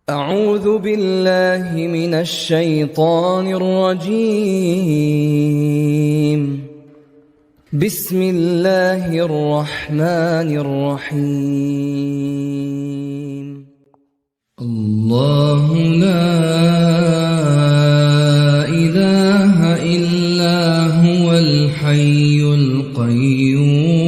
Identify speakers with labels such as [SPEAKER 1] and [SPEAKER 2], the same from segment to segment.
[SPEAKER 1] أعوذ بالله من الشيطان الرجيم. بسم الله الرحمن الرحيم. الله لا إله إلا هو الحي القيوم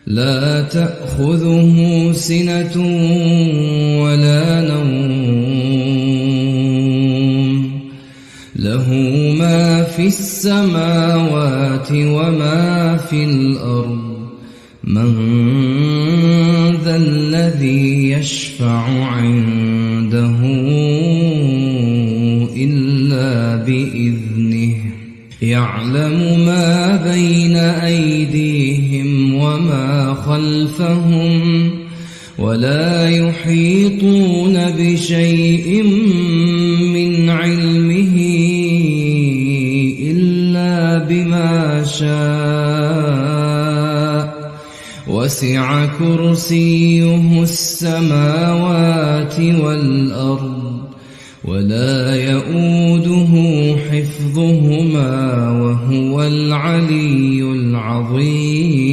[SPEAKER 1] لا تأخذه سنة ولا نوم له ما في السماوات وما في الأرض من ذا الذي يشفع عنده إلا بإذنه يعلم ما بين أيديهم وما خلفهم ولا يحيطون بشيء من علمه إلا بما شاء وسع كرسيه السماوات والأرض ولا يؤوده حفظهما وهو العلي العظيم.